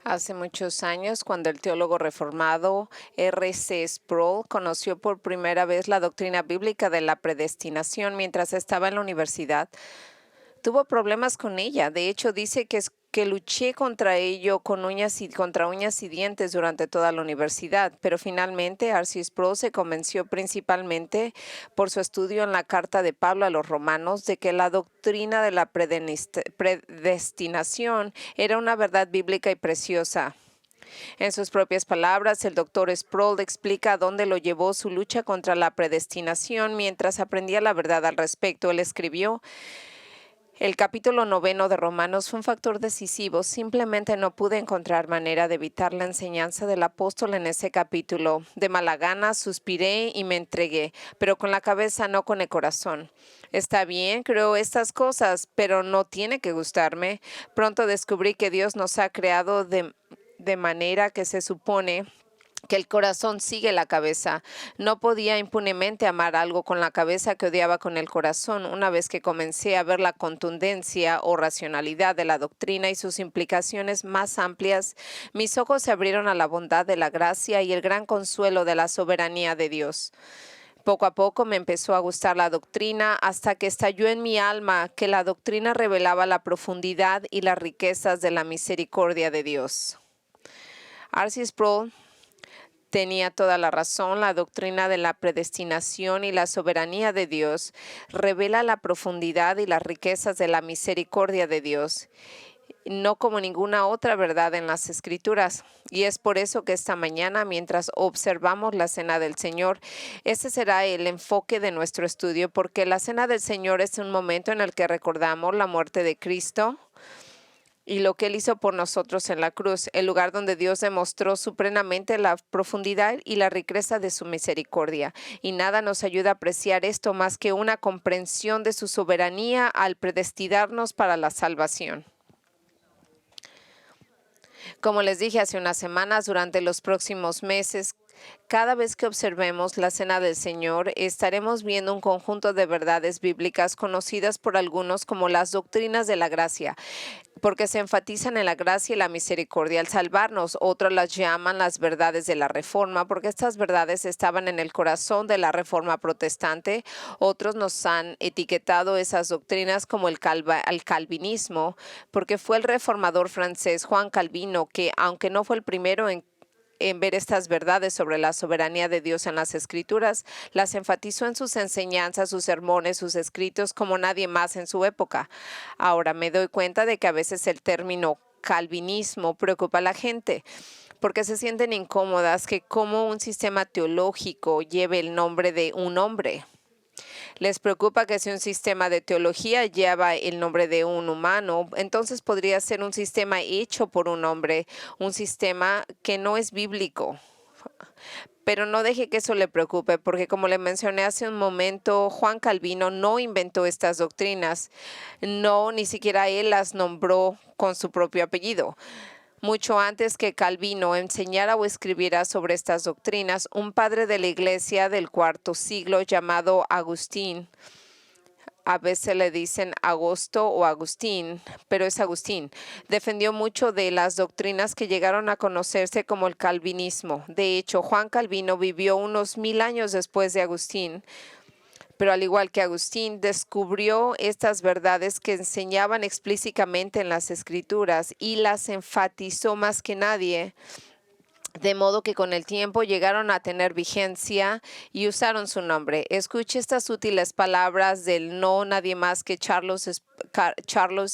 Hace muchos años, cuando el teólogo reformado R.C. Sproul conoció por primera vez la doctrina bíblica de la predestinación mientras estaba en la universidad, tuvo problemas con ella. De hecho, dice que luché contra ello contra uñas y dientes durante toda la universidad, pero finalmente R.C. Sproul se convenció principalmente por su estudio en la carta de Pablo a los romanos de que la doctrina de la predestinación era una verdad bíblica y preciosa. En sus propias palabras, el doctor Sproul explica a dónde lo llevó su lucha contra la predestinación mientras aprendía la verdad al respecto. Él escribió: el capítulo 9 de Romanos fue un factor decisivo. Simplemente no pude encontrar manera de evitar la enseñanza del apóstol en ese capítulo. De mala gana suspiré y me entregué, pero con la cabeza, no con el corazón. Está bien, creo estas cosas, pero no tiene que gustarme. Pronto descubrí que Dios nos ha creado de manera que se supone que el corazón sigue la cabeza. No podía impunemente amar algo con la cabeza que odiaba con el corazón. Una vez que comencé a ver la contundencia o racionalidad de la doctrina y sus implicaciones más amplias, mis ojos se abrieron a la bondad de la gracia y el gran consuelo de la soberanía de Dios. Poco a poco me empezó a gustar la doctrina hasta que estalló en mi alma que la doctrina revelaba la profundidad y las riquezas de la misericordia de Dios. R.C. Sproul tenía toda la razón. La doctrina de la predestinación y la soberanía de Dios revela la profundidad y las riquezas de la misericordia de Dios, no como ninguna otra verdad en las Escrituras. Y es por eso que esta mañana, mientras observamos la Cena del Señor, ese será el enfoque de nuestro estudio, porque la Cena del Señor es un momento en el que recordamos la muerte de Cristo y lo que Él hizo por nosotros en la cruz, el lugar donde Dios demostró supremamente la profundidad y la riqueza de su misericordia. Y nada nos ayuda a apreciar esto más que una comprensión de su soberanía al predestinarnos para la salvación. Como les dije hace unas semanas, durante los próximos meses, cada vez que observemos la Cena del Señor, estaremos viendo un conjunto de verdades bíblicas conocidas por algunos como las doctrinas de la gracia, porque se enfatizan en la gracia y la misericordia al salvarnos. Otros las llaman las verdades de la Reforma, porque estas verdades estaban en el corazón de la Reforma protestante. Otros nos han etiquetado esas doctrinas como el calvinismo, porque fue el reformador francés Juan Calvino que, aunque no fue el primero en ver estas verdades sobre la soberanía de Dios en las Escrituras, las enfatizó en sus enseñanzas, sus sermones, sus escritos como nadie más en su época. Ahora me doy cuenta de que a veces el término calvinismo preocupa a la gente, porque se sienten incómodas que como un sistema teológico lleve el nombre de un hombre. Les preocupa que si un sistema de teología lleva el nombre de un humano, entonces podría ser un sistema hecho por un hombre, un sistema que no es bíblico. Pero no deje que eso le preocupe, porque como le mencioné hace un momento, Juan Calvino no inventó estas doctrinas. No, ni siquiera él las nombró con su propio apellido. Mucho antes que Calvino enseñara o escribiera sobre estas doctrinas, un padre de la iglesia del cuarto siglo llamado Agustín, a veces le dicen Agosto o Agustín, pero es Agustín, defendió mucho de las doctrinas que llegaron a conocerse como el calvinismo. De hecho, Juan Calvino vivió unos 1000 años después de Agustín, pero al igual que Agustín, descubrió estas verdades que enseñaban explícitamente en las Escrituras y las enfatizó más que nadie, de modo que con el tiempo llegaron a tener vigencia y usaron su nombre. Escuche estas útiles palabras del no nadie más que Charles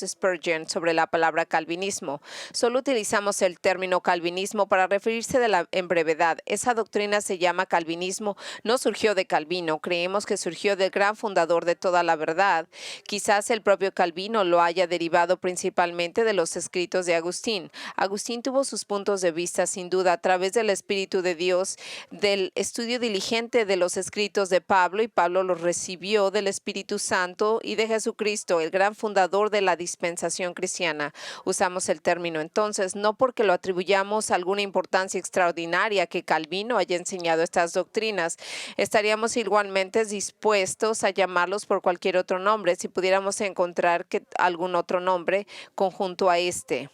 Spurgeon sobre la palabra calvinismo. Solo utilizamos el término calvinismo para referirse en brevedad. Esa doctrina se llama calvinismo, no surgió de Calvino. Creemos que surgió del gran fundador de toda la verdad. Quizás el propio Calvino lo haya derivado principalmente de los escritos de Agustín. Agustín tuvo sus puntos de vista sin duda través del Espíritu de Dios, del estudio diligente de los escritos de Pablo, y Pablo los recibió del Espíritu Santo y de Jesucristo, el gran fundador de la dispensación cristiana. Usamos el término entonces, no porque lo atribuyamos alguna importancia extraordinaria que Calvino haya enseñado estas doctrinas. Estaríamos igualmente dispuestos a llamarlos por cualquier otro nombre si pudiéramos encontrar algún otro nombre conjunto a este.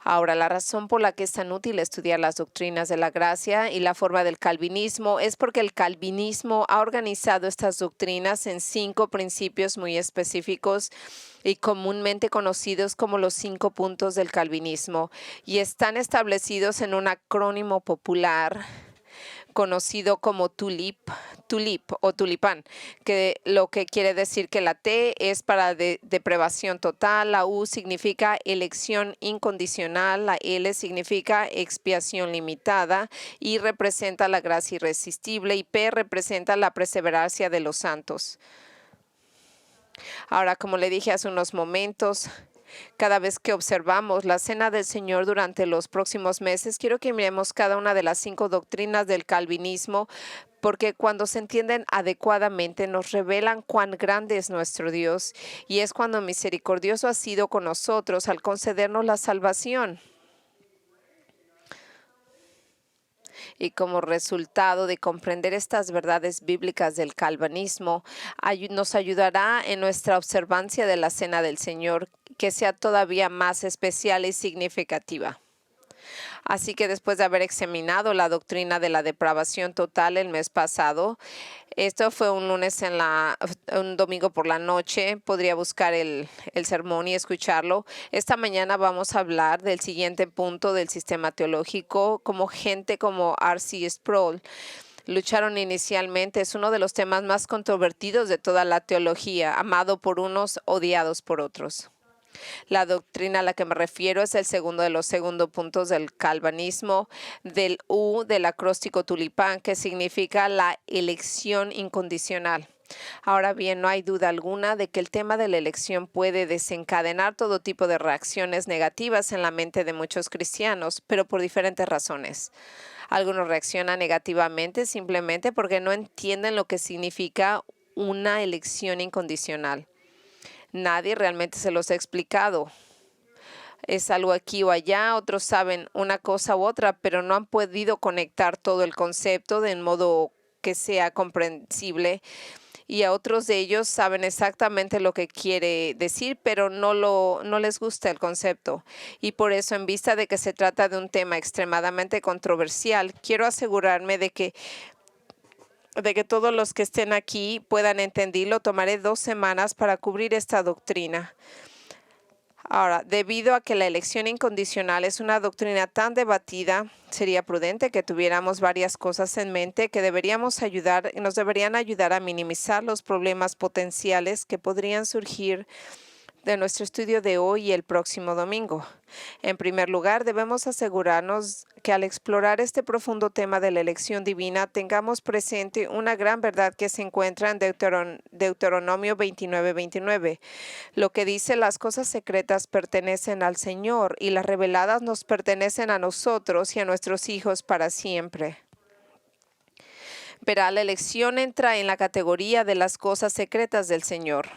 Ahora, la razón por la que es tan útil estudiar las doctrinas de la gracia y la forma del calvinismo es porque el calvinismo ha organizado estas doctrinas en 5 principios muy específicos y comúnmente conocidos como los 5 puntos del calvinismo, y están establecidos en un acrónimo popular conocido como tulip o tulipán, que lo que quiere decir que la T es para depravación total, la U significa elección incondicional, la L significa expiación limitada y representa la gracia irresistible, y P representa la perseverancia de los santos. Ahora, como le dije hace unos momentos, cada vez que observamos la cena del Señor durante los próximos meses, quiero que miremos cada una de las 5 doctrinas del calvinismo, porque cuando se entienden adecuadamente nos revelan cuán grande es nuestro Dios, y es cuando misericordioso ha sido con nosotros al concedernos la salvación. Y como resultado de comprender estas verdades bíblicas del calvinismo, nos ayudará en nuestra observancia de la cena del Señor, que sea todavía más especial y significativa. Así que después de haber examinado la doctrina de la depravación total el mes pasado, esto fue un domingo por la noche, podría buscar el sermón y escucharlo. Esta mañana vamos a hablar del siguiente punto del sistema teológico, como gente como R.C. Sproul lucharon inicialmente. Es uno de los temas más controvertidos de toda la teología, amado por unos, odiados por otros. La doctrina a la que me refiero es el segundo de los puntos del calvinismo, del U del acróstico tulipán, que significa la elección incondicional. Ahora bien, no hay duda alguna de que el tema de la elección puede desencadenar todo tipo de reacciones negativas en la mente de muchos cristianos, pero por diferentes razones. Algunos reaccionan negativamente simplemente porque no entienden lo que significa una elección incondicional. Nadie realmente se los ha explicado. Es algo aquí o allá, otros saben una cosa u otra, pero no han podido conectar todo el concepto de modo que sea comprensible. Y a otros de ellos saben exactamente lo que quiere decir, pero no les gusta el concepto. Y por eso, en vista de que se trata de un tema extremadamente controversial, quiero asegurarme de que todos los que estén aquí puedan entenderlo. Tomaré 2 semanas para cubrir esta doctrina. Ahora, debido a que la elección incondicional es una doctrina tan debatida, sería prudente que tuviéramos varias cosas en mente que nos deberían ayudar a minimizar los problemas potenciales que podrían surgir de nuestro estudio de hoy y el próximo domingo. En primer lugar, debemos asegurarnos que al explorar este profundo tema de la elección divina, tengamos presente una gran verdad que se encuentra en Deuteronomio 29:29, lo que dice: las cosas secretas pertenecen al Señor y las reveladas nos pertenecen a nosotros y a nuestros hijos para siempre. Verá, la elección entra en la categoría de las cosas secretas del Señor.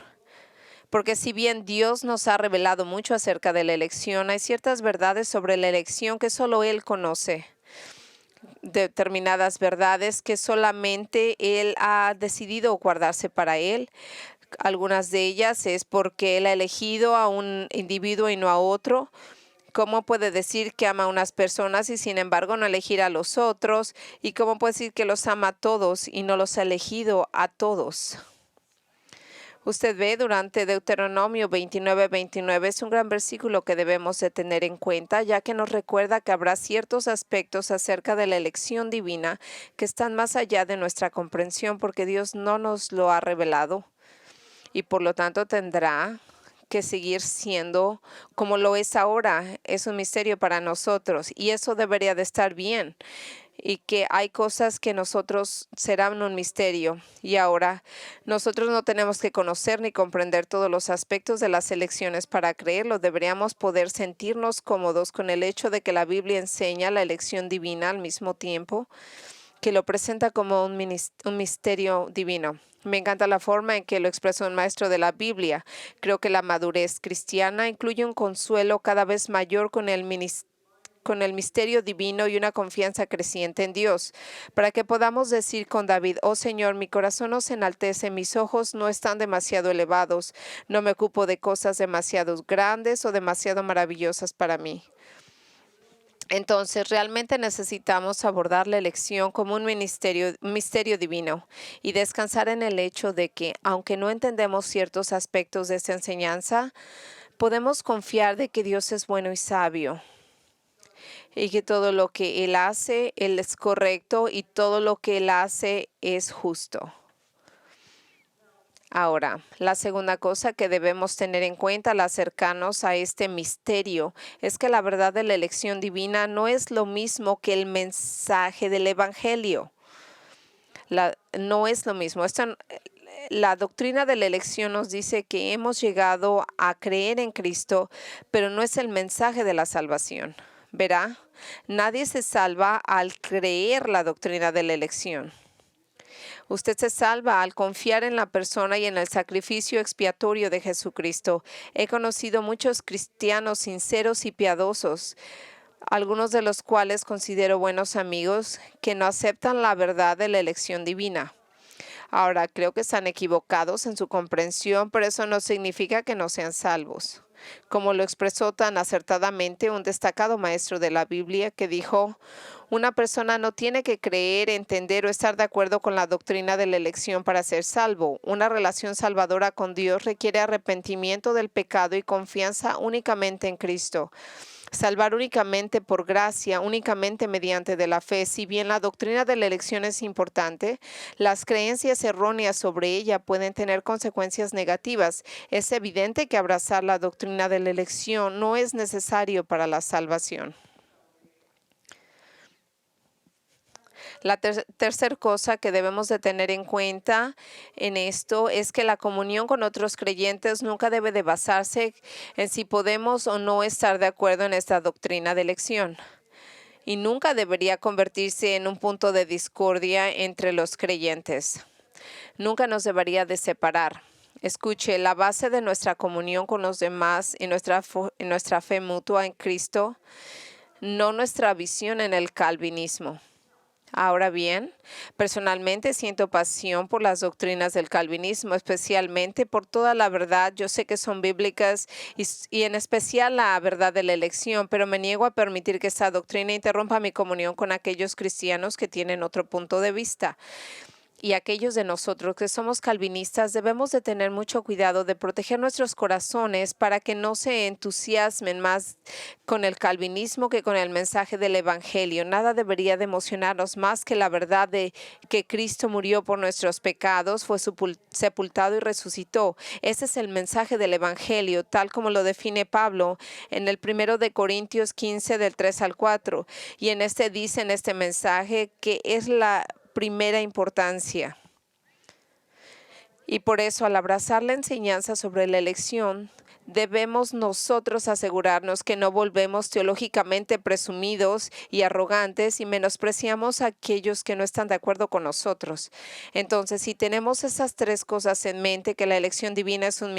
Porque si bien Dios nos ha revelado mucho acerca de la elección, hay ciertas verdades sobre la elección que solo Él conoce. Determinadas verdades que solamente Él ha decidido guardarse para Él. Algunas de ellas es porque Él ha elegido a un individuo y no a otro. ¿Cómo puede decir que ama a unas personas y sin embargo no elegir a los otros? ¿Y cómo puede decir que los ama a todos y no los ha elegido a todos? Usted ve durante Deuteronomio 29:29 es un gran versículo que debemos de tener en cuenta, ya que nos recuerda que habrá ciertos aspectos acerca de la elección divina que están más allá de nuestra comprensión porque Dios no nos lo ha revelado y por lo tanto tendrá que seguir siendo como lo es ahora. Es un misterio para nosotros y eso debería de estar bien. y que hay cosas que nosotros serán un misterio. Y ahora nosotros no tenemos que conocer ni comprender todos los aspectos de las elecciones para creerlo. Deberíamos poder sentirnos cómodos con el hecho de que la Biblia enseña la elección divina al mismo tiempo que lo presenta como un misterio divino. Me encanta la forma en que lo expresó un maestro de la Biblia. Creo que la madurez cristiana incluye un consuelo cada vez mayor con el misterio divino y una confianza creciente en Dios, para que podamos decir con David: oh Señor, mi corazón no se enaltece, mis ojos no están demasiado elevados, no me ocupo de cosas demasiado grandes o demasiado maravillosas para mí. Entonces, realmente necesitamos abordar la elección como un misterio divino y descansar en el hecho de que, aunque no entendemos ciertos aspectos de esta enseñanza, podemos confiar de que Dios es bueno y sabio y que todo lo que Él hace, Él es correcto y todo lo que Él hace es justo. Ahora, la segunda cosa que debemos tener en cuenta al acercarnos a este misterio es que la verdad de la elección divina no es lo mismo que el mensaje del Evangelio. No es lo mismo. La doctrina de la elección nos dice que hemos llegado a creer en Cristo, pero no es el mensaje de la salvación. Verá, nadie se salva al creer la doctrina de la elección. Usted se salva al confiar en la persona y en el sacrificio expiatorio de Jesucristo. He conocido muchos cristianos sinceros y piadosos, algunos de los cuales considero buenos amigos, que no aceptan la verdad de la elección divina. Ahora, creo que están equivocados en su comprensión, pero eso no significa que no sean salvos. Como lo expresó tan acertadamente un destacado maestro de la Biblia, que dijo: una persona no tiene que creer, entender o estar de acuerdo con la doctrina de la elección para ser salvo. Una relación salvadora con Dios requiere arrepentimiento del pecado y confianza únicamente en Cristo. Salvar únicamente por gracia, únicamente mediante de la fe. Si bien la doctrina de la elección es importante, las creencias erróneas sobre ella pueden tener consecuencias negativas. Es evidente que abrazar la doctrina de la elección no es necesario para la salvación. La tercera cosa que debemos de tener en cuenta en esto es que la comunión con otros creyentes nunca debe de basarse en si podemos o no estar de acuerdo en esta doctrina de elección. Y nunca debería convertirse en un punto de discordia entre los creyentes. Nunca nos debería de separar. Escuche, la base de nuestra comunión con los demás en nuestra fe mutua en Cristo, no nuestra visión en el calvinismo. Ahora bien, personalmente siento pasión por las doctrinas del calvinismo, especialmente por toda la verdad. Yo sé que son bíblicas y en especial la verdad de la elección, pero me niego a permitir que esta doctrina interrumpa mi comunión con aquellos cristianos que tienen otro punto de vista. Y aquellos de nosotros que somos calvinistas debemos de tener mucho cuidado de proteger nuestros corazones para que no se entusiasmen más con el calvinismo que con el mensaje del Evangelio. Nada debería de emocionarnos más que la verdad de que Cristo murió por nuestros pecados, fue sepultado y resucitó. Ese es el mensaje del Evangelio, tal como lo define Pablo en el 1 de Corintios 15 del 3 al 4. Y dice en este mensaje que es la primera importancia. Y por eso, al abrazar la enseñanza sobre la elección, debemos nosotros asegurarnos que no volvemos teológicamente presumidos y arrogantes y menospreciamos a aquellos que no están de acuerdo con nosotros. Entonces, si tenemos esas tres cosas en mente, que la elección divina es un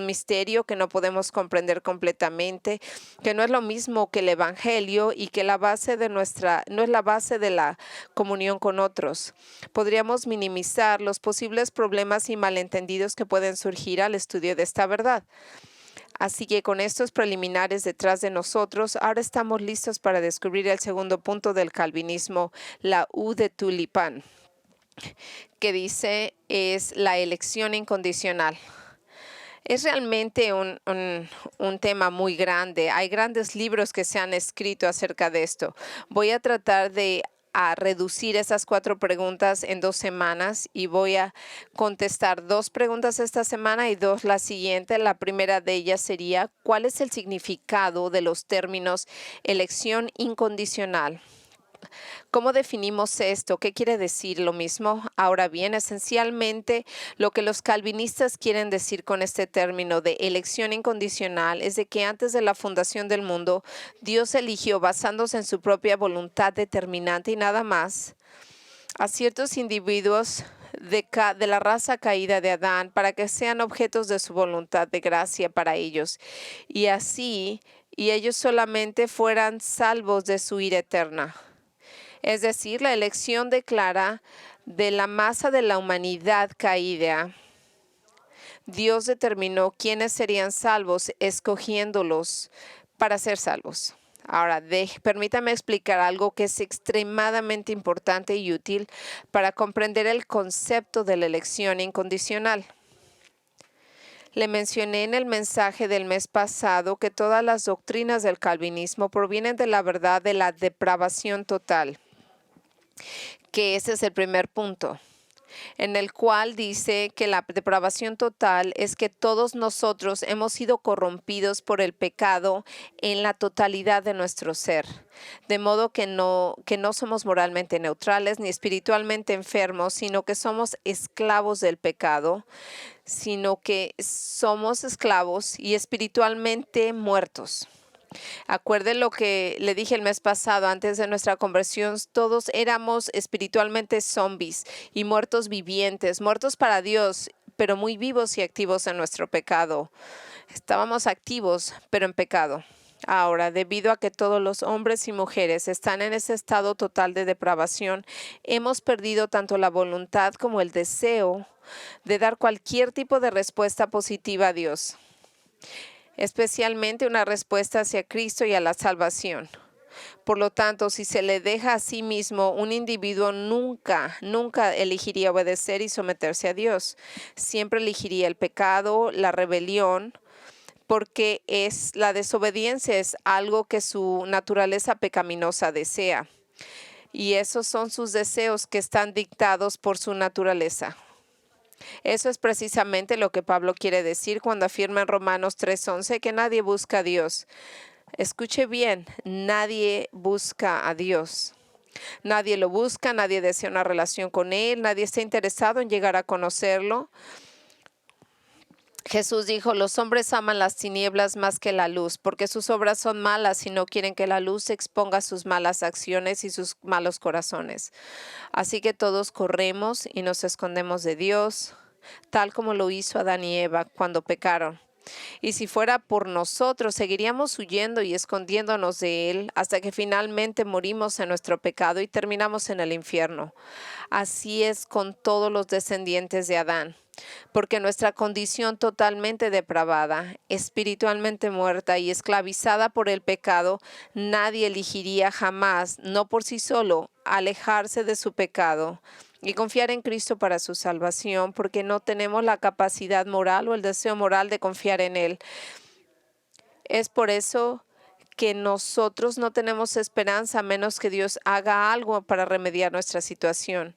misterio que no podemos comprender completamente, que no es lo mismo que el Evangelio y que la base de no es la base de la comunión con otros, podríamos minimizar los posibles problemas y malentendidos que pueden surgir al estudio de esta verdad. Así que con estos preliminares detrás de nosotros, ahora estamos listos para descubrir el segundo punto del calvinismo, la U de tulipán, que dice es la elección incondicional. Es realmente un tema muy grande. Hay grandes libros que se han escrito acerca de esto. Voy a tratar de reducir esas 4 preguntas en 2 semanas y voy a contestar 2 preguntas esta semana y 2 la siguiente. La primera de ellas sería: ¿cuál es el significado de los términos elección incondicional? ¿Cómo definimos esto? ¿Qué quiere decir lo mismo? Ahora bien, esencialmente lo que los calvinistas quieren decir con este término de elección incondicional es de que antes de la fundación del mundo, Dios eligió, basándose en su propia voluntad determinante y nada más, a ciertos individuos de la raza caída de Adán para que sean objetos de su voluntad de gracia para ellos y así y ellos solamente fueran salvos de su ira eterna. Es decir, la elección declara de la masa de la humanidad caída. Dios determinó quiénes serían salvos, escogiéndolos para ser salvos. Ahora, permítame explicar algo que es extremadamente importante y útil para comprender el concepto de la elección incondicional. Le mencioné en el mensaje del mes pasado que todas las doctrinas del calvinismo provienen de la verdad de la depravación total, que ese es el primer punto, en el cual dice que la depravación total es que todos nosotros hemos sido corrompidos por el pecado en la totalidad de nuestro ser, de modo que no somos moralmente neutrales ni espiritualmente enfermos, sino que somos esclavos del pecado, sino que somos esclavos y espiritualmente muertos. Acuerde lo que le dije el mes pasado, antes de nuestra conversión, todos éramos espiritualmente zombies y muertos vivientes, muertos para Dios, pero muy vivos y activos en nuestro pecado. Estábamos activos, pero en pecado. Ahora, debido a que todos los hombres y mujeres están en ese estado total de depravación, hemos perdido tanto la voluntad como el deseo de dar cualquier tipo de respuesta positiva a Dios, especialmente una respuesta hacia Cristo y a la salvación. Por lo tanto, si se le deja a sí mismo, un individuo nunca elegiría obedecer y someterse a Dios. Siempre elegiría el pecado, la rebelión, porque la desobediencia es algo que su naturaleza pecaminosa desea. Y esos son sus deseos que están dictados por su naturaleza. Eso es precisamente lo que Pablo quiere decir cuando afirma en Romanos 3:11 que nadie busca a Dios. Escuche bien, nadie busca a Dios. Nadie lo busca, nadie desea una relación con Él, nadie está interesado en llegar a conocerlo. Jesús dijo, los hombres aman las tinieblas más que la luz, porque sus obras son malas y no quieren que la luz exponga sus malas acciones y sus malos corazones. Así que todos corremos y nos escondemos de Dios, tal como lo hizo Adán y Eva cuando pecaron. Y si fuera por nosotros, seguiríamos huyendo y escondiéndonos de Él hasta que finalmente morimos en nuestro pecado y terminamos en el infierno. Así es con todos los descendientes de Adán, porque nuestra condición totalmente depravada, espiritualmente muerta y esclavizada por el pecado, nadie elegiría jamás, no por sí solo, alejarse de su pecado y confiar en Cristo para su salvación, porque no tenemos la capacidad moral o el deseo moral de confiar en Él. Es por eso que nosotros no tenemos esperanza a menos que Dios haga algo para remediar nuestra situación,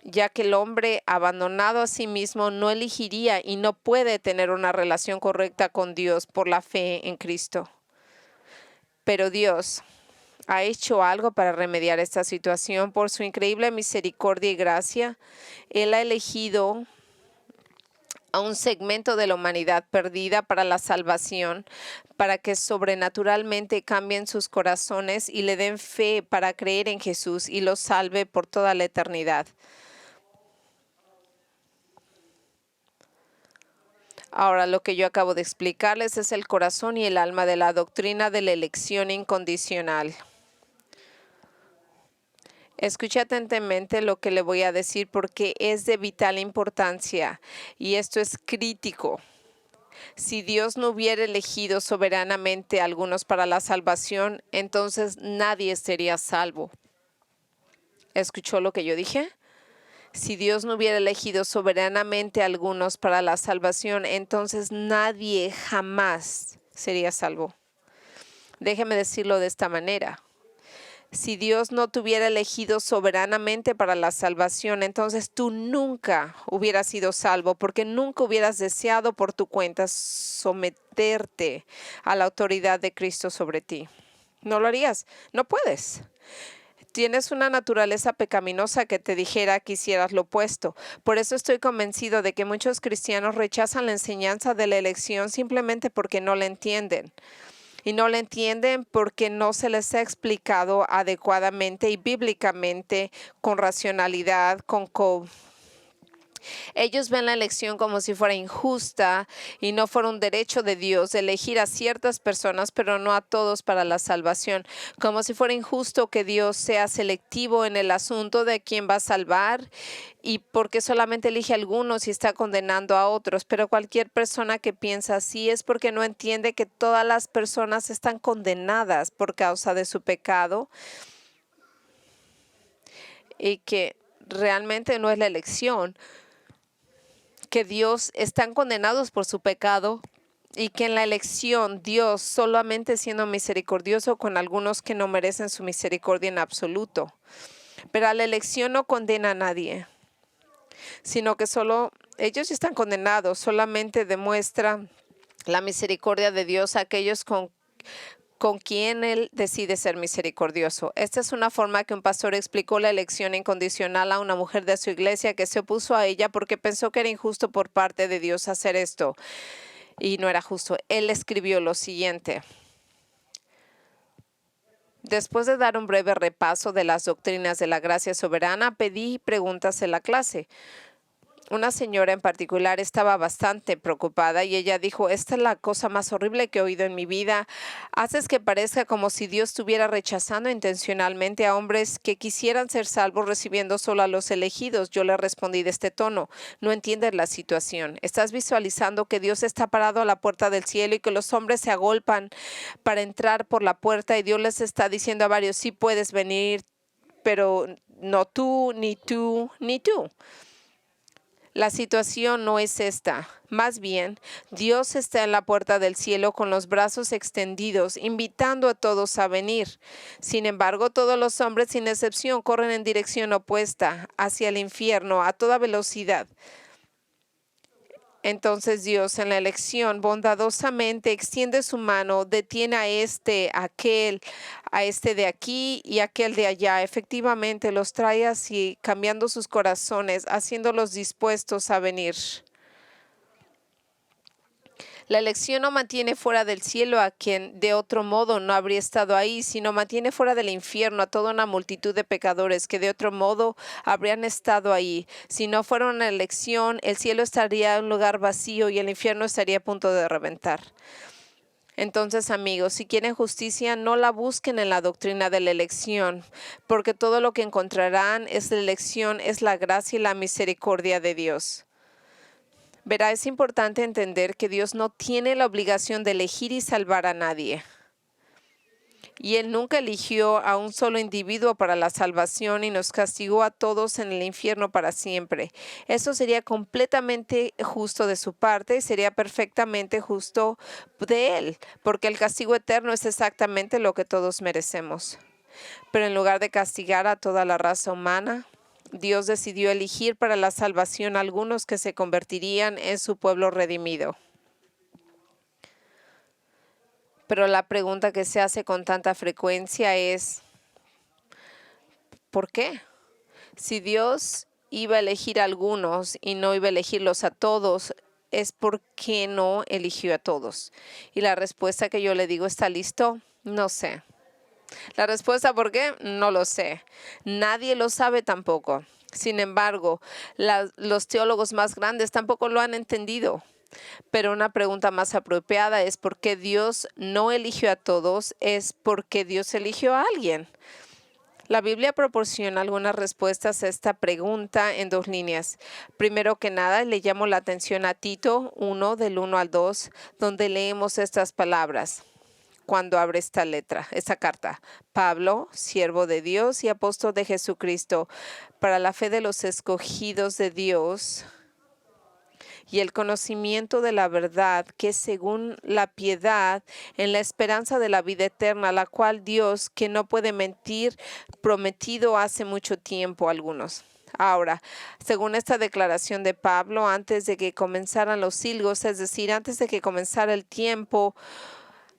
ya que el hombre abandonado a sí mismo no elegiría y no puede tener una relación correcta con Dios por la fe en Cristo. Pero Dios ha hecho algo para remediar esta situación por su increíble misericordia y gracia. Él ha elegido a un segmento de la humanidad perdida para la salvación, para que sobrenaturalmente cambien sus corazones y le den fe para creer en Jesús y los salve por toda la eternidad. Ahora, lo que yo acabo de explicarles es el corazón y el alma de la doctrina de la elección incondicional. Escuche atentamente lo que le voy a decir porque es de vital importancia y esto es crítico. Si Dios no hubiera elegido soberanamente a algunos para la salvación, entonces nadie sería salvo. ¿Escuchó lo que yo dije? Si Dios no hubiera elegido soberanamente a algunos para la salvación, entonces nadie jamás sería salvo. Déjeme decirlo de esta manera. Si Dios no te hubiera elegido soberanamente para la salvación, entonces tú nunca hubieras sido salvo, porque nunca hubieras deseado por tu cuenta someterte a la autoridad de Cristo sobre ti. No lo harías, no puedes. tienes una naturaleza pecaminosa que te dijera que hicieras lo opuesto. Por eso estoy convencido de que muchos cristianos rechazan la enseñanza de la elección simplemente porque no la entienden. Y no la entienden porque no se les ha explicado adecuadamente y bíblicamente, con racionalidad, ellos ven la elección como si fuera injusta y no fuera un derecho de Dios elegir a ciertas personas, pero no a todos para la salvación. Como si fuera injusto que Dios sea selectivo en el asunto de quién va a salvar y porque solamente elige a algunos y está condenando a otros. Pero cualquier persona que piensa así es porque no entiende que todas las personas están condenadas por causa de su pecado y que realmente no es la elección, que Dios están condenados por su pecado y que en la elección Dios solamente siendo misericordioso con algunos que no merecen su misericordia en absoluto. Pero a la elección no condena a nadie, sino que solo ellos están condenados, solamente demuestra la misericordia de Dios a aquellos con quien Él decide ser misericordioso. Esta es una forma que un pastor explicó la elección incondicional a una mujer de su iglesia que se opuso a ella porque pensó que era injusto por parte de Dios hacer esto. Y no era justo. Él escribió lo siguiente. Después de dar un breve repaso de las doctrinas de la gracia soberana, pedí preguntas en la clase. Una señora en particular estaba bastante preocupada y ella dijo, esta es la cosa más horrible que he oído en mi vida. Haces que parezca como si Dios estuviera rechazando intencionalmente a hombres que quisieran ser salvos recibiendo solo a los elegidos. Yo le respondí de este tono, no entiendes la situación. Estás visualizando que Dios está parado a la puerta del cielo y que los hombres se agolpan para entrar por la puerta y Dios les está diciendo a varios, sí puedes venir, pero no tú, ni tú, ni tú. La situación no es esta. Más bien, Dios está en la puerta del cielo con los brazos extendidos, invitando a todos a venir. Sin embargo, todos los hombres, sin excepción, corren en dirección opuesta, hacia el infierno, a toda velocidad. Entonces Dios en la elección bondadosamente extiende su mano, detiene a este, a aquel, a este de aquí y a aquel de allá. Efectivamente los trae así, cambiando sus corazones, haciéndolos dispuestos a venir. La elección no mantiene fuera del cielo a quien de otro modo no habría estado ahí, sino mantiene fuera del infierno a toda una multitud de pecadores que de otro modo habrían estado ahí. Si no fuera una elección, el cielo estaría en un lugar vacío y el infierno estaría a punto de reventar. Entonces, amigos, si quieren justicia, no la busquen en la doctrina de la elección, porque todo lo que encontrarán es la elección, es la gracia y la misericordia de Dios. Verá, es importante entender que Dios no tiene la obligación de elegir y salvar a nadie. Y Él nunca eligió a un solo individuo para la salvación y nos castigó a todos en el infierno para siempre. Eso sería completamente justo de su parte y sería perfectamente justo de Él, porque el castigo eterno es exactamente lo que todos merecemos. Pero en lugar de castigar a toda la raza humana, Dios decidió elegir para la salvación a algunos que se convertirían en su pueblo redimido. Pero la pregunta que se hace con tanta frecuencia es, ¿por qué? Si Dios iba a elegir a algunos y no iba a elegirlos a todos, es porque no eligió a todos. Y la respuesta que yo le digo, ¿está listo? No sé. La respuesta, ¿por qué? No lo sé. Nadie lo sabe tampoco. Sin embargo, los teólogos más grandes tampoco lo han entendido. Pero una pregunta más apropiada es ¿por qué Dios no eligió a todos? Es porque Dios eligió a alguien. La Biblia proporciona algunas respuestas a esta pregunta en 2 líneas. Primero que nada, le llamo la atención a Tito 1, del 1 al 2, donde leemos estas palabras. Cuando abre esta carta. Pablo, siervo de Dios y apóstol de Jesucristo, para la fe de los escogidos de Dios y el conocimiento de la verdad, que es según la piedad, en la esperanza de la vida eterna, la cual Dios, que no puede mentir, prometido hace mucho tiempo a algunos. Ahora, según esta declaración de Pablo, antes de que comenzaran los siglos, es decir, antes de que comenzara el tiempo,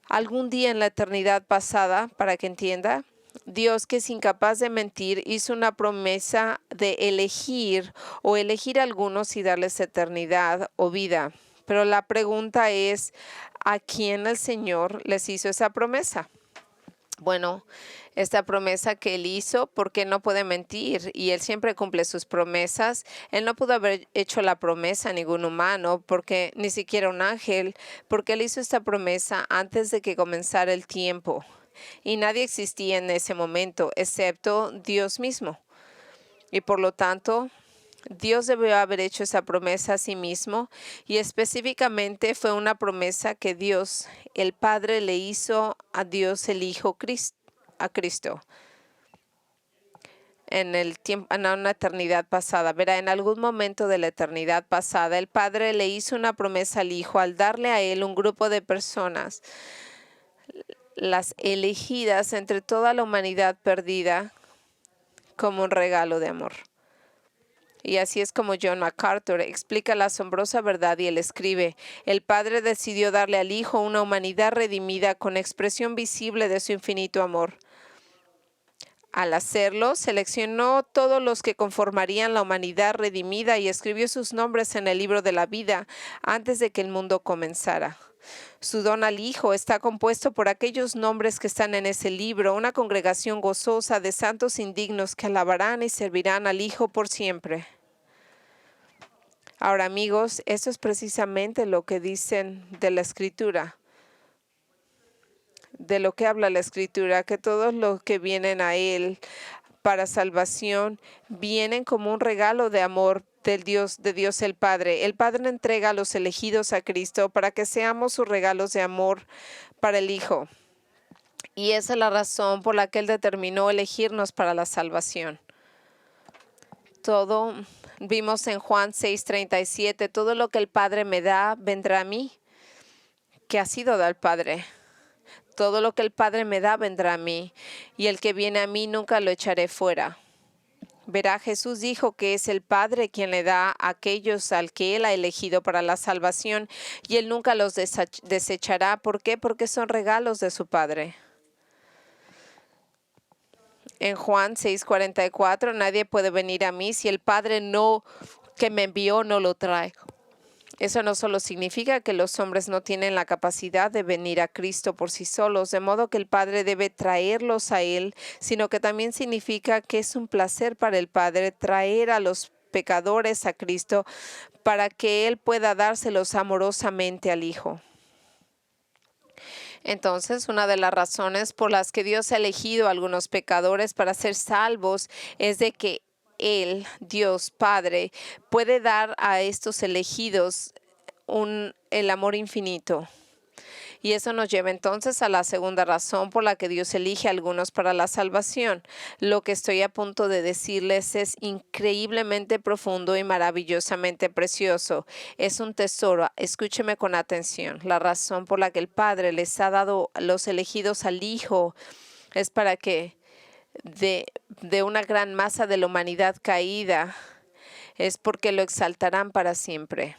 algún día en la eternidad pasada, para que entienda, Dios, que es incapaz de mentir, hizo una promesa de elegir o elegir a algunos y darles eternidad o vida. Pero la pregunta es, ¿a quién el Señor les hizo esa promesa? Bueno, esta promesa que Él hizo, porque Él no puede mentir y Él siempre cumple sus promesas. Él no pudo haber hecho la promesa a ningún humano, porque ni siquiera un ángel, porque Él hizo esta promesa antes de que comenzara el tiempo. Y nadie existía en ese momento, excepto Dios mismo. Y por lo tanto, Dios debió haber hecho esa promesa a sí mismo, y específicamente fue una promesa que Dios, el Padre, le hizo a Dios el Hijo, a Cristo, en el tiempo, en una eternidad pasada. Verá, en algún momento de la eternidad pasada, el Padre le hizo una promesa al Hijo al darle a él un grupo de personas, las elegidas entre toda la humanidad perdida, como un regalo de amor. Y así es como John MacArthur explica la asombrosa verdad, y él escribe: el Padre decidió darle al Hijo una humanidad redimida con expresión visible de su infinito amor. Al hacerlo, seleccionó todos los que conformarían la humanidad redimida y escribió sus nombres en el libro de la vida antes de que el mundo comenzara. Su don al Hijo está compuesto por aquellos nombres que están en ese libro, una congregación gozosa de santos indignos que alabarán y servirán al Hijo por siempre. Ahora, amigos, eso es precisamente lo que dicen de la Escritura, de lo que habla la Escritura, que todos los que vienen a Él para salvación vienen como un regalo de amor de Dios el Padre. El Padre entrega a los elegidos a Cristo para que seamos sus regalos de amor para el Hijo. Y esa es la razón por la que Él determinó elegirnos para la salvación. Todo, vimos en Juan 6:37, todo lo que el Padre me da vendrá a mí, que ha sido del Padre. Todo lo que el Padre me da vendrá a mí, y el que viene a mí nunca lo echaré fuera. Verá, Jesús dijo que es el Padre quien le da a aquellos al que Él ha elegido para la salvación, y Él nunca los desechará. ¿Por qué? Porque son regalos de su Padre. En Juan 6:44, nadie puede venir a mí si el Padre que me envió no lo trae. Eso no solo significa que los hombres no tienen la capacidad de venir a Cristo por sí solos, de modo que el Padre debe traerlos a Él, sino que también significa que es un placer para el Padre traer a los pecadores a Cristo para que Él pueda dárselos amorosamente al Hijo. Entonces, una de las razones por las que Dios ha elegido a algunos pecadores para ser salvos es de que Él, Dios Padre, puede dar a estos elegidos el amor infinito. Y eso nos lleva entonces a la segunda razón por la que Dios elige a algunos para la salvación. Lo que estoy a punto de decirles es increíblemente profundo y maravillosamente precioso. Es un tesoro. Escúcheme con atención. La razón por la que el Padre les ha dado los elegidos al Hijo es para que de una gran masa de la humanidad caída, es porque lo exaltarán para siempre.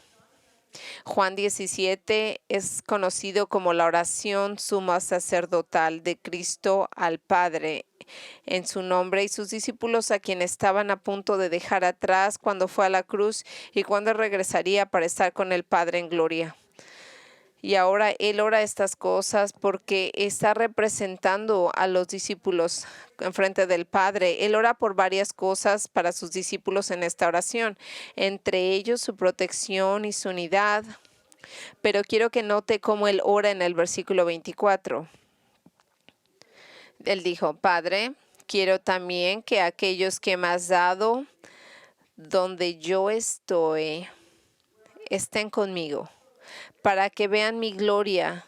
Juan 17 es conocido como la oración suma sacerdotal de Cristo al Padre en su nombre, y sus discípulos, a quienes estaban a punto de dejar atrás cuando fue a la cruz y cuando regresaría para estar con el Padre en gloria. Y ahora Él ora estas cosas porque está representando a los discípulos en frente del Padre. Él ora por varias cosas para sus discípulos en esta oración, entre ellos su protección y su unidad. Pero quiero que note cómo Él ora en el versículo 24. Él dijo: Padre, quiero también que aquellos que me has dado, donde yo estoy, estén conmigo, para que vean mi gloria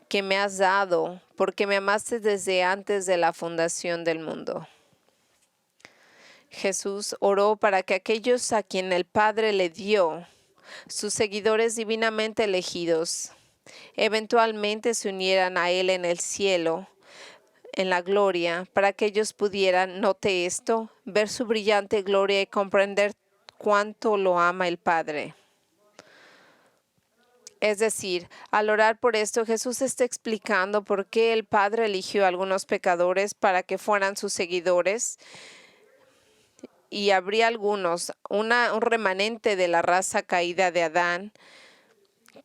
que me has dado, porque me amaste desde antes de la fundación del mundo. Jesús oró para que aquellos a quien el Padre le dio, sus seguidores divinamente elegidos, eventualmente se unieran a Él en el cielo, en la gloria, para que ellos pudieran, note esto, ver su brillante gloria y comprender cuánto lo ama el Padre. Es decir, al orar por esto, Jesús está explicando por qué el Padre eligió a algunos pecadores para que fueran sus seguidores y habría algunos, un remanente de la raza caída de Adán,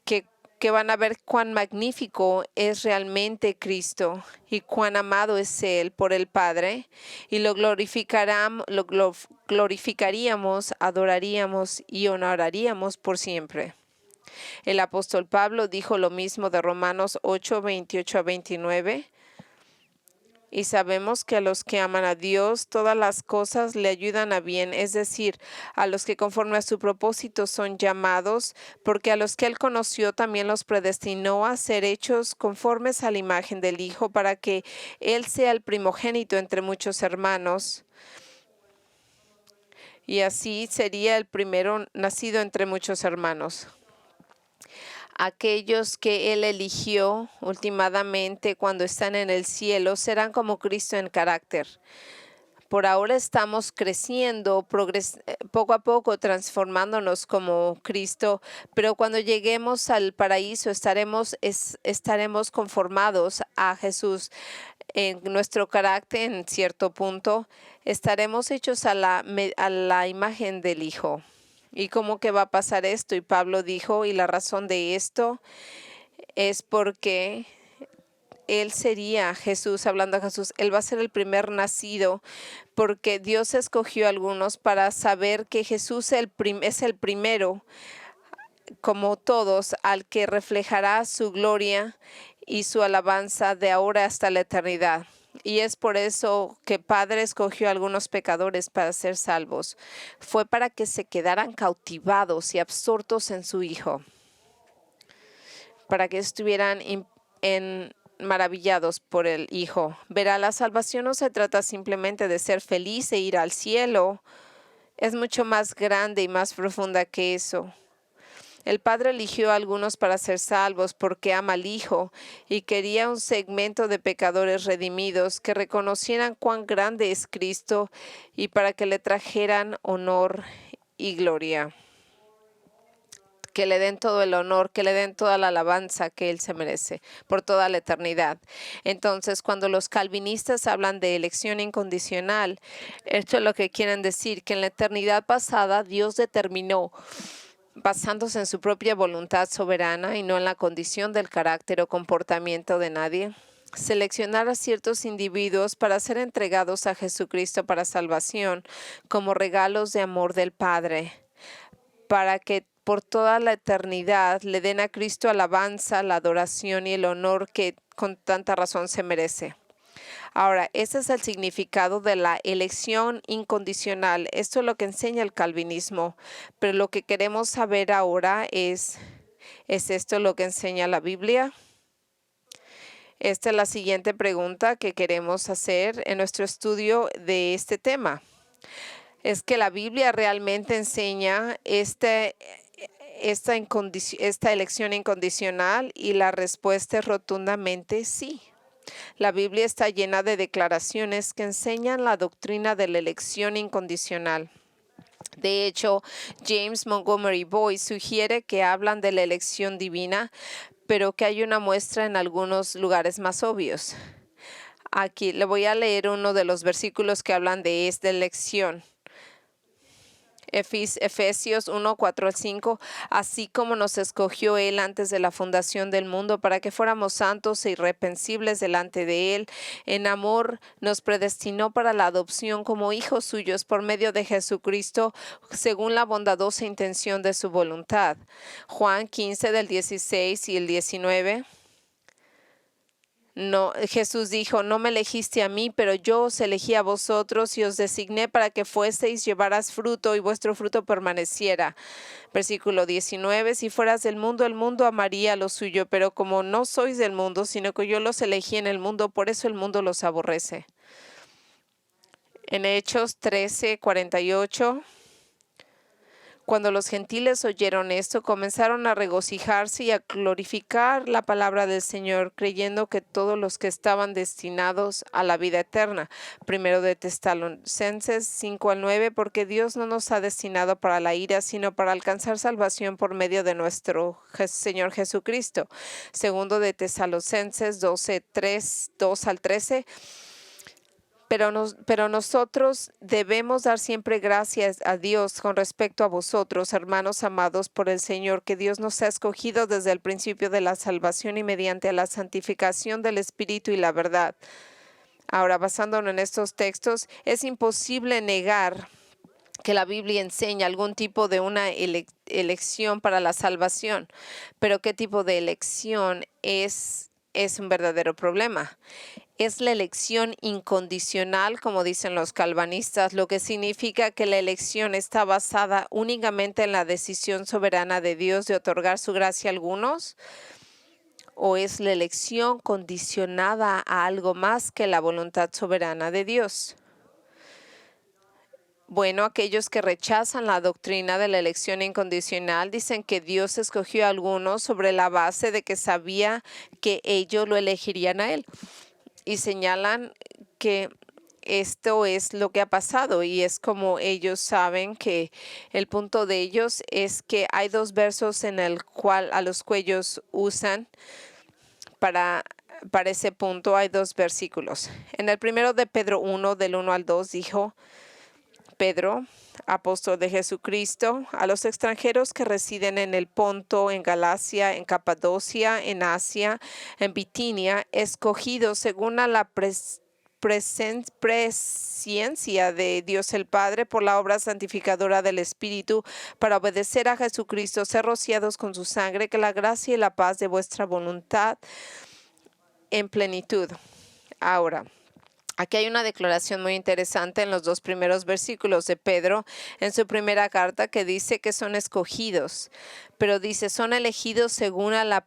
que, que van a ver cuán magnífico es realmente Cristo y cuán amado es Él por el Padre, y lo glorificaríamos, adoraríamos y honoraríamos por siempre. El apóstol Pablo dijo lo mismo de Romanos 8, 28 a 29. Y sabemos que a los que aman a Dios, todas las cosas le ayudan a bien, es decir, a los que conforme a su propósito son llamados, porque a los que Él conoció también los predestinó a ser hechos conformes a la imagen del Hijo, para que Él sea el primogénito entre muchos hermanos. Y así sería el primero nacido entre muchos hermanos. Aquellos que Él eligió últimamente cuando están en el cielo serán como Cristo en carácter. Por ahora estamos creciendo, poco a poco transformándonos como Cristo, pero cuando lleguemos al paraíso estaremos conformados a Jesús en nuestro carácter en cierto punto. Estaremos hechos a la imagen del Hijo. ¿Y cómo que va a pasar esto? Y Pablo dijo, y la razón de esto es porque Él sería Jesús, hablando a Jesús, Él va a ser el primer nacido, porque Dios escogió a algunos para saber que Jesús es el primero, como todos, al que reflejará su gloria y su alabanza de ahora hasta la eternidad. Y es por eso que Padre escogió a algunos pecadores para ser salvos. Fue para que se quedaran cautivados y absortos en su Hijo, para que estuvieran maravillados por el Hijo. Verá, la salvación no se trata simplemente de ser feliz e ir al cielo. Es mucho más grande y más profunda que eso. El Padre eligió a algunos para ser salvos porque ama al Hijo y quería un segmento de pecadores redimidos que reconocieran cuán grande es Cristo y para que le trajeran honor y gloria. Que le den todo el honor, que le den toda la alabanza que Él se merece por toda la eternidad. Entonces, cuando los calvinistas hablan de elección incondicional, esto es lo que quieren decir, que en la eternidad pasada Dios determinó, basándose en su propia voluntad soberana y no en la condición del carácter o comportamiento de nadie, seleccionar a ciertos individuos para ser entregados a Jesucristo para salvación como regalos de amor del Padre, para que por toda la eternidad le den a Cristo alabanza, la adoración y el honor que con tanta razón se merece. Ahora, ese es el significado de la elección incondicional. Esto es lo que enseña el calvinismo. Pero lo que queremos saber ahora ¿es esto lo que enseña la Biblia? Esta es la siguiente pregunta que queremos hacer en nuestro estudio de este tema. ¿Es que la Biblia realmente enseña esta elección incondicional? Y la respuesta es rotundamente sí. La Biblia está llena de declaraciones que enseñan la doctrina de la elección incondicional. De hecho, James Montgomery Boyce sugiere que hablan de la elección divina, pero que hay una muestra en algunos lugares más obvios. Aquí le voy a leer uno de los versículos que hablan de esta elección. Efesios 1, 4 al 5, así como nos escogió Él antes de la fundación del mundo para que fuéramos santos e irreprensibles delante de Él. En amor nos predestinó para la adopción como hijos suyos por medio de Jesucristo, según la bondadosa intención de su voluntad. Juan 15 del 16 y el 19. No, Jesús dijo, no me elegiste a mí, pero yo os elegí a vosotros y os designé para que fueseis, llevaras fruto y vuestro fruto permaneciera. Versículo 19, si fueras del mundo, el mundo amaría lo suyo, pero como no sois del mundo, sino que yo los elegí en el mundo, por eso el mundo los aborrece. En Hechos 13, 48. Cuando los gentiles oyeron esto, comenzaron a regocijarse y a glorificar la palabra del Señor, creyendo que todos los que estaban destinados a la vida eterna. Primero de Tesalonicenses 5-9, porque Dios no nos ha destinado para la ira, sino para alcanzar salvación por medio de nuestro Señor Jesucristo. Segundo de Tesalonicenses 2-13. Pero nosotros debemos dar siempre gracias a Dios con respecto a vosotros, hermanos amados por el Señor, que Dios nos ha escogido desde el principio de la salvación y mediante la santificación del Espíritu y la verdad. Ahora, basándonos en estos textos, es imposible negar que la Biblia enseña algún tipo de una elección para la salvación, pero ¿qué tipo de elección es un verdadero problema? Es la elección incondicional, como dicen los calvinistas, lo que significa que la elección está basada únicamente en la decisión soberana de Dios de otorgar su gracia a algunos, o es la elección condicionada a algo más que la voluntad soberana de Dios. Bueno, aquellos que rechazan la doctrina de la elección incondicional dicen que Dios escogió a algunos sobre la base de que sabía que ellos lo elegirían a Él. Y señalan que esto es lo que ha pasado y es como ellos saben que el punto de ellos es que hay dos versos en el cual a los cuales usan para ese punto. Hay dos versículos. En el primero de Pedro 1, del 1 al 2, dijo Pedro, apóstol de Jesucristo, a los extranjeros que residen en el Ponto, en Galacia, en Capadocia, en Asia, en Bitinia, escogidos según a la presciencia de Dios el Padre por la obra santificadora del Espíritu, para obedecer a Jesucristo, ser rociados con su sangre, que la gracia y la paz de vuestra voluntad en plenitud. Ahora, aquí hay una declaración muy interesante en los dos primeros versículos de Pedro en su primera carta que dice que son escogidos, pero dice son elegidos según a la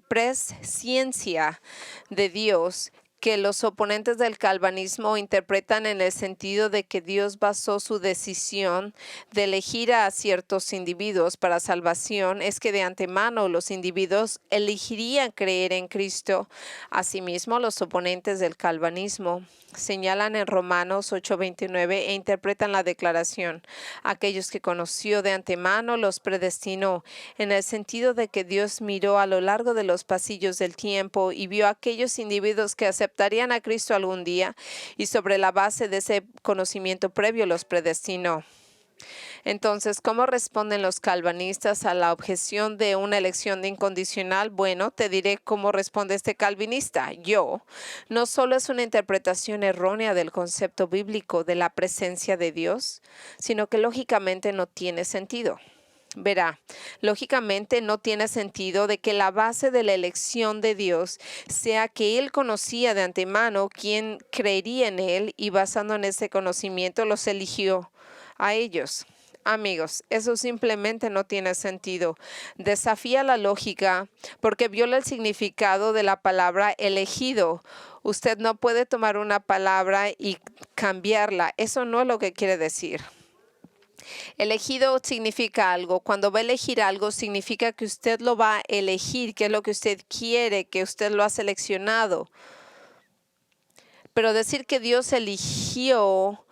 presciencia de Dios, que los oponentes del calvinismo interpretan en el sentido de que Dios basó su decisión de elegir a ciertos individuos para salvación, es que de antemano los individuos elegirían creer en Cristo. Asimismo, los oponentes del calvinismo señalan en Romanos 8:29 e interpretan la declaración: aquellos que conoció de antemano los predestinó, en el sentido de que Dios miró a lo largo de los pasillos del tiempo y vio a aquellos individuos que aceptarían a Cristo algún día, y sobre la base de ese conocimiento previo los predestinó. Entonces, ¿cómo responden los calvinistas a la objeción de una elección incondicional? Bueno, te diré cómo responde este calvinista. No solo es una interpretación errónea del concepto bíblico de la presencia de Dios, sino que lógicamente no tiene sentido. Verá, lógicamente no tiene sentido de que la base de la elección de Dios sea que Él conocía de antemano quién creería en Él y basando en ese conocimiento los eligió a ellos. Amigos, eso simplemente no tiene sentido. Desafía la lógica porque viola el significado de la palabra elegido. Usted no puede tomar una palabra y cambiarla. Eso no es lo que quiere decir. Elegido significa algo. Cuando va a elegir algo, significa que usted lo va a elegir, que es lo que usted quiere, que usted lo ha seleccionado. Pero decir que Dios eligió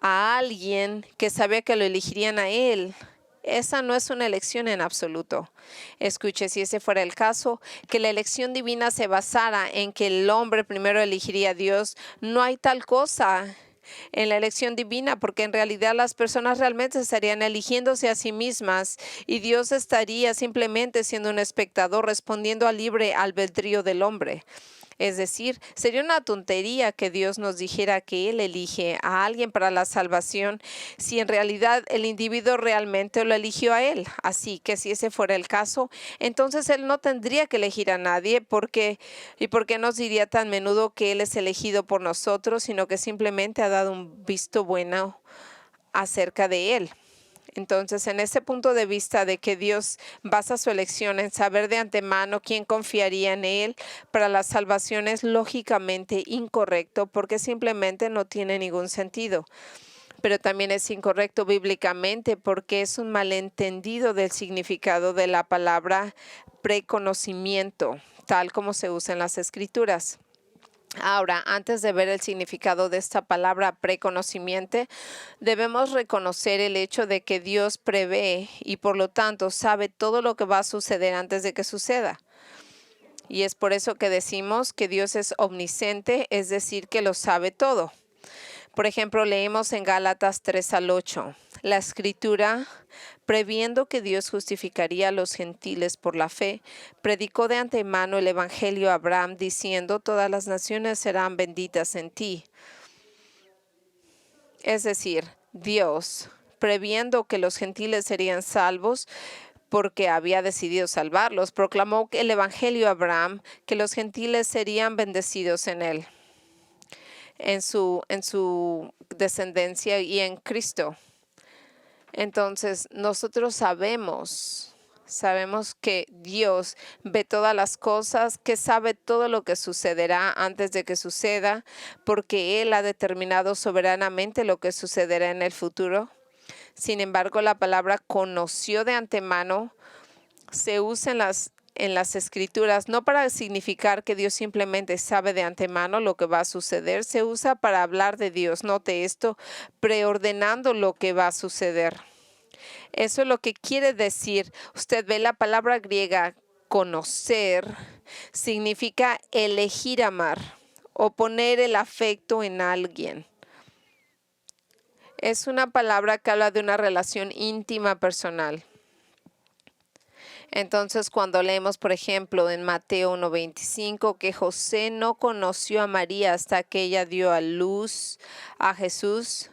a alguien que sabía que lo elegirían a él, esa no es una elección en absoluto. Escuche, si ese fuera el caso, que la elección divina se basara en que el hombre primero elegiría a Dios, no hay tal cosa en la elección divina, porque en realidad las personas realmente estarían eligiéndose a sí mismas y Dios estaría simplemente siendo un espectador respondiendo al libre albedrío del hombre. Es decir, sería una tontería que Dios nos dijera que Él elige a alguien para la salvación si en realidad el individuo realmente lo eligió a Él. Así que si ese fuera el caso, entonces Él no tendría que elegir a nadie porque nos diría tan a menudo que Él es elegido por nosotros, sino que simplemente ha dado un visto bueno acerca de Él. Entonces, en ese punto de vista de que Dios basa su elección en saber de antemano quién confiaría en Él para la salvación es lógicamente incorrecto porque simplemente no tiene ningún sentido. pero también es incorrecto bíblicamente porque es un malentendido del significado de la palabra preconocimiento, tal como se usa en las Escrituras. Ahora, antes de ver el significado de esta palabra preconocimiento, debemos reconocer el hecho de que Dios prevé y por lo tanto sabe todo lo que va a suceder antes de que suceda. Y es por eso que decimos que Dios es omnisciente, es decir, que lo sabe todo. Por ejemplo, leemos en Gálatas 3 al 8, la Escritura, previendo que Dios justificaría a los gentiles por la fe, predicó de antemano el Evangelio a Abraham, diciendo, todas las naciones serán benditas en ti. Es decir, Dios, previendo que los gentiles serían salvos, porque había decidido salvarlos, proclamó el Evangelio a Abraham, que los gentiles serían bendecidos en él, en su descendencia y en Cristo. Entonces, nosotros sabemos que Dios ve todas las cosas, que sabe todo lo que sucederá antes de que suceda, porque Él ha determinado soberanamente lo que sucederá en el futuro. Sin embargo, la palabra conoció de antemano se usa en las Escrituras no para significar que Dios simplemente sabe de antemano lo que va a suceder, se usa para hablar de Dios, note esto, preordenando lo que va a suceder. Eso es lo que quiere decir. Usted ve la palabra griega conocer, significa elegir amar o poner el afecto en alguien. Es una palabra que habla de una relación íntima personal. Entonces, cuando leemos, por ejemplo, en Mateo 1:25, que José no conoció a María hasta que ella dio a luz a Jesús,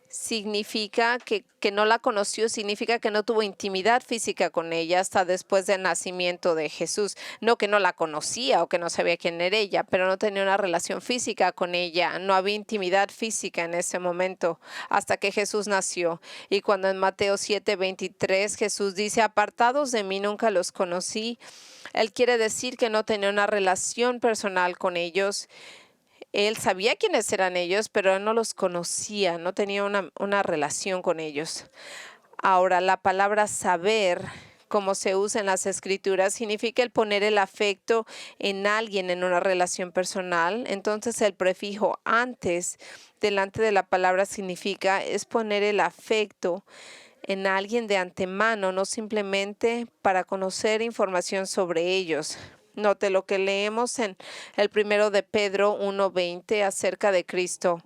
significa que no la conoció, significa que no tuvo intimidad física con ella hasta después del nacimiento de Jesús. No que no la conocía o que no sabía quién era ella, pero no tenía una relación física con ella. No había intimidad física en ese momento hasta que Jesús nació. Y cuando en Mateo 7:23 Jesús dice, apartados de mí nunca los conocí, Él quiere decir que no tenía una relación personal con ellos. Él sabía quiénes eran ellos, pero él no los conocía, no tenía una relación con ellos. Ahora, la palabra saber, como se usa en las Escrituras, significa el poner el afecto en alguien en una relación personal. Entonces, el prefijo antes, delante de la palabra, significa es poner el afecto en alguien de antemano, no simplemente para conocer información sobre ellos. Note lo que leemos en el primero de Pedro 1:20 acerca de Cristo,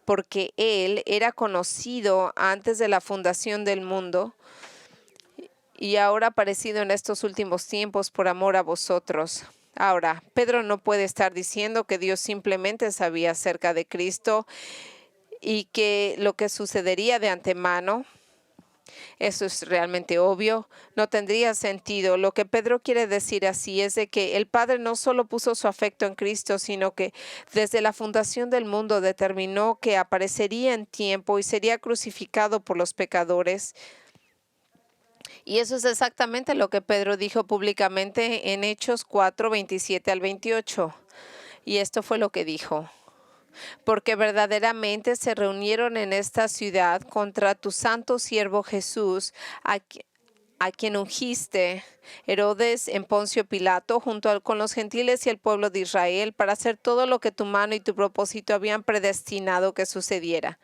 porque Él era conocido antes de la fundación del mundo y ahora aparecido en estos últimos tiempos por amor a vosotros. Ahora, Pedro no puede estar diciendo que Dios simplemente sabía acerca de Cristo y que lo que sucedería de antemano. Eso es realmente obvio, no tendría sentido. Lo que Pedro quiere decir así es de que el Padre no solo puso su afecto en Cristo, sino que desde la fundación del mundo determinó que aparecería en tiempo y sería crucificado por los pecadores. Y eso es exactamente lo que Pedro dijo públicamente en Hechos 4:27 al 28. Y esto fue lo que dijo. Porque verdaderamente se reunieron en esta ciudad contra tu santo siervo Jesús, a quien ungiste, Herodes, en Poncio Pilato, junto con los gentiles y el pueblo de Israel, para hacer todo lo que tu mano y tu propósito habían predestinado que sucediera.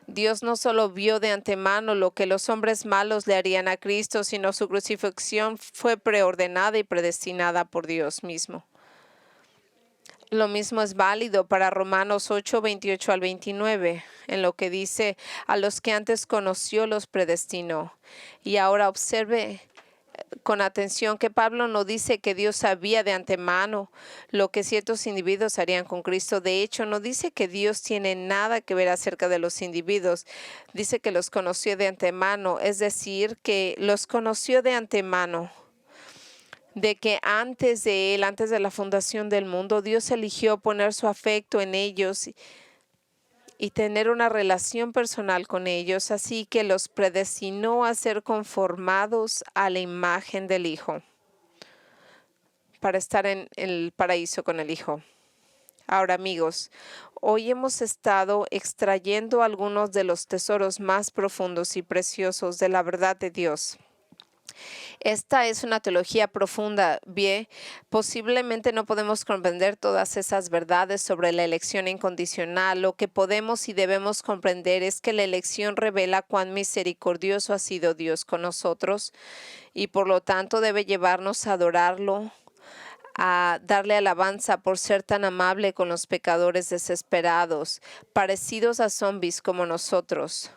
Dios no solo vio de antemano lo que los hombres malos le harían a Cristo, sino su crucifixión fue preordenada y predestinada por Dios mismo. Lo mismo es válido para Romanos 8:28 al 29, en lo que dice, a los que antes conoció los predestinó. Y ahora observe con atención que Pablo no dice que Dios sabía de antemano lo que ciertos individuos harían con Cristo. De hecho, no dice que Dios tiene nada que ver acerca de los individuos. Dice que los conoció de antemano, es decir, que los conoció de antemano. De que antes de Él, antes de la fundación del mundo, Dios eligió poner su afecto en ellos y tener una relación personal con ellos, así que los predestinó a ser conformados a la imagen del Hijo, para estar en el paraíso con el Hijo. Ahora, amigos, hoy hemos estado extrayendo algunos de los tesoros más profundos y preciosos de la verdad de Dios. Esta es una teología profunda, bien, posiblemente no podemos comprender todas esas verdades sobre la elección incondicional. Lo que podemos y debemos comprender es que la elección revela cuán misericordioso ha sido Dios con nosotros y por lo tanto debe llevarnos a adorarlo, a darle alabanza por ser tan amable con los pecadores desesperados, parecidos a zombies como nosotros.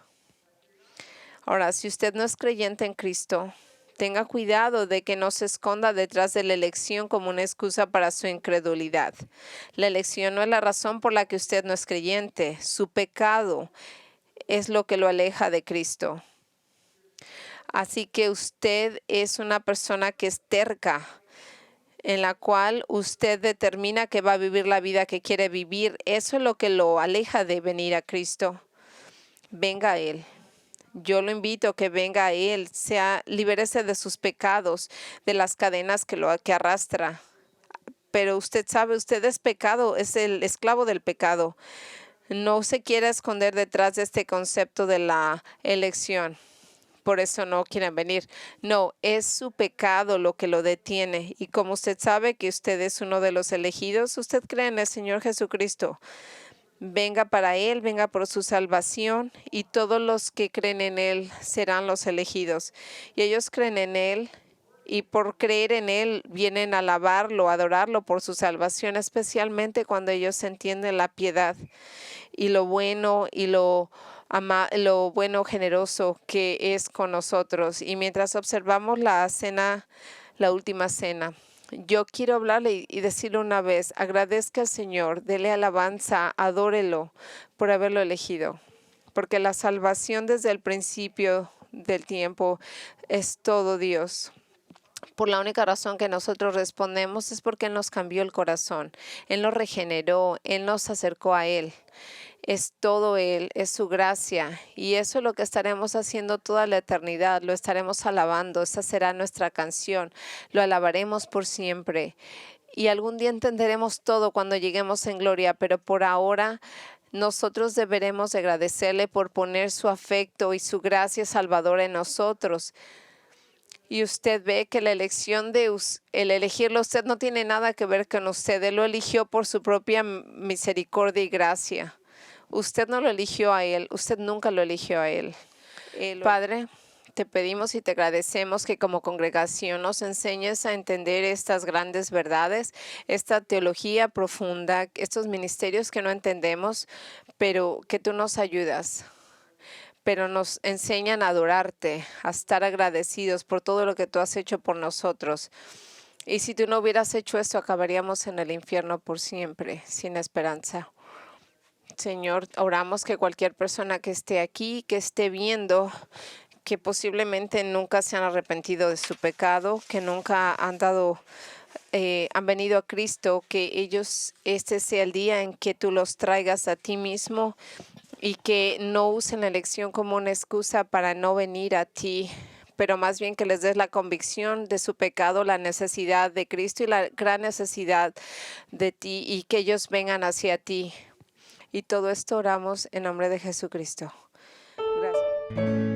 Ahora, si usted no es creyente en Cristo, tenga cuidado de que no se esconda detrás de la elección como una excusa para su incredulidad. La elección no es la razón por la que usted no es creyente. Su pecado es lo que lo aleja de Cristo. Así que usted es una persona que es terca, en la cual usted determina que va a vivir la vida que quiere vivir. Eso es lo que lo aleja de venir a Cristo. Venga a Él. Yo lo invito a que venga a Él, libérese de sus pecados, de las cadenas que arrastra. Pero usted sabe, usted es pecado, es el esclavo del pecado. No se quiera esconder detrás de este concepto de la elección. Por eso no quieren venir. No, es su pecado lo que lo detiene. Y como usted sabe que usted es uno de los elegidos, usted cree en el Señor Jesucristo. Venga para Él, venga por su salvación y todos los que creen en Él serán los elegidos. Y ellos creen en Él y por creer en Él vienen a alabarlo, a adorarlo por su salvación, especialmente cuando ellos entienden la piedad y lo bueno y lo bueno, generoso que es con nosotros. Y mientras observamos la cena, la última cena, yo quiero hablarle y decirle una vez, agradezca al Señor, dele alabanza, adórelo por haberlo elegido, porque la salvación desde el principio del tiempo es todo Dios. Por la única razón que nosotros respondemos es porque Él nos cambió el corazón, Él nos regeneró, Él nos acercó a Él. Es todo Él, es su gracia y eso es lo que estaremos haciendo toda la eternidad, lo estaremos alabando, esa será nuestra canción, lo alabaremos por siempre y algún día entenderemos todo cuando lleguemos en gloria, pero por ahora nosotros deberemos agradecerle por poner su afecto y su gracia salvadora en nosotros. Y usted ve que la elección el elegirlo usted no tiene nada que ver con usted, Él lo eligió por su propia misericordia y gracia. Usted no lo eligió a Él, usted nunca lo eligió a Él. Padre, te pedimos y te agradecemos que como congregación nos enseñes a entender estas grandes verdades, esta teología profunda, estos ministerios que no entendemos, pero que tú nos ayudas. Pero nos enseñan a adorarte, a estar agradecidos por todo lo que tú has hecho por nosotros. Y si tú no hubieras hecho esto, acabaríamos en el infierno por siempre, sin esperanza. Señor, oramos que cualquier persona que esté aquí, que esté viendo, que posiblemente nunca se han arrepentido de su pecado, que nunca han venido a Cristo, que este sea el día en que tú los traigas a ti mismo y que no usen la elección como una excusa para no venir a ti, pero más bien que les des la convicción de su pecado, la necesidad de Cristo y la gran necesidad de ti y que ellos vengan hacia ti. Y todo esto oramos en nombre de Jesucristo. Gracias.